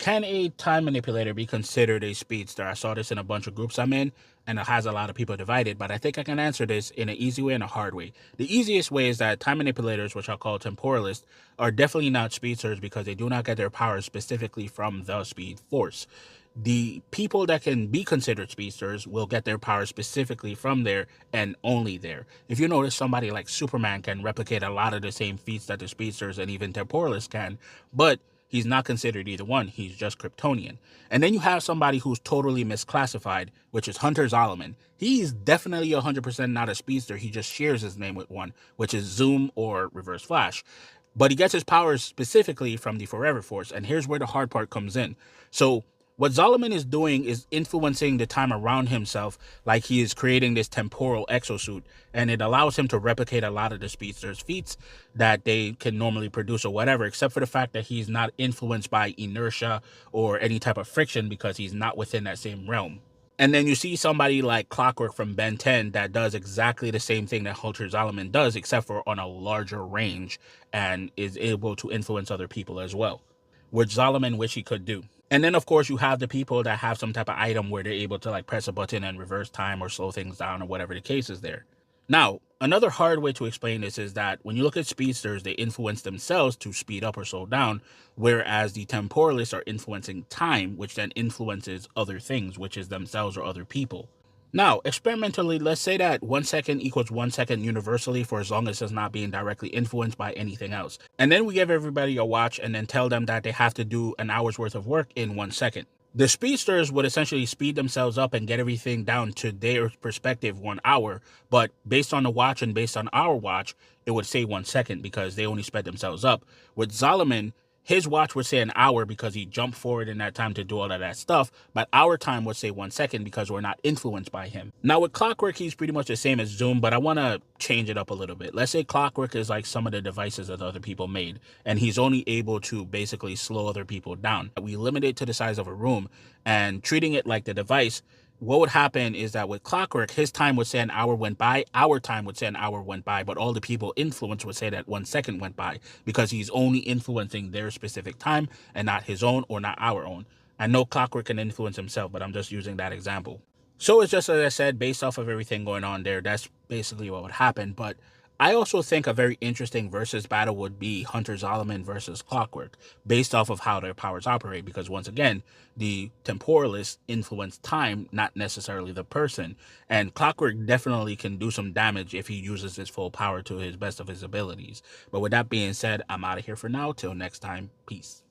can a time manipulator be considered a speedster? I saw this in a bunch of groups I'm in, and it has a lot of people divided, but I think I can answer this in an easy way and a hard way. The easiest way is that time manipulators, which I'll call temporalists, are definitely not speedsters because they do not get their powers specifically from the speed force. The people that can be considered speedsters will get their power specifically from there and only there. If you notice, somebody like Superman can replicate a lot of the same feats that the speedsters and even temporalists can, but he's not considered either one. He's just Kryptonian. And then you have somebody who's totally misclassified, which is Hunter Zolomon. He's definitely 100% not a speedster. He just shares his name with one, which is Zoom or Reverse Flash. But he gets his powers specifically from the Forever Force. And here's where the hard part comes in. So what Zolomon is doing is influencing the time around himself, like he is creating this temporal exosuit, and it allows him to replicate a lot of the speedster's feats that they can normally produce or whatever, except for the fact that he's not influenced by inertia or any type of friction because he's not within that same realm. And then you see somebody like Clockwork from Ben 10 that does exactly the same thing that Hunter Zolomon does, except for on a larger range, and is able to influence other people as well, which Zolomon wish he could do. And then, of course, you have the people that have some type of item where they're able to like press a button and reverse time or slow things down or whatever the case is there. Now, another hard way to explain this is that when you look at speedsters, they influence themselves to speed up or slow down, whereas the temporalists are influencing time, which then influences other things, which is themselves or other people. Now, experimentally, let's say that 1 second equals 1 second universally for as long as it's not being directly influenced by anything else. And then we give everybody a watch and then tell them that they have to do an hour's worth of work in 1 second. The speedsters would essentially speed themselves up and get everything down to their perspective 1 hour, but based on the watch and based on our watch, it would say 1 second because they only sped themselves up. With Zolomon, his watch would say an hour because he jumped forward in that time to do all of that stuff, but our time would say 1 second because we're not influenced by him. Now with Clockwork, he's pretty much the same as Zoom, but I want to change it up a little bit. Let's say Clockwork is like some of the devices that other people made, and he's only able to basically slow other people down. We limit it to the size of a room, and treating it like the device, what would happen is that with Clockwork, his time would say an hour went by, our time would say an hour went by, but all the people influenced would say that 1 second went by because he's only influencing their specific time and not his own or not our own. I know Clockwork can influence himself, but I'm just using that example. So it's just, as I said, based off of everything going on there, that's basically what would happen. But I also think a very interesting versus battle would be Hunter Zolomon versus Clockwork, based off of how their powers operate. Because once again, the temporalists influence time, not necessarily the person. And Clockwork definitely can do some damage if he uses his full power to his best of his abilities. But with that being said, I'm out of here for now. Till next time, peace.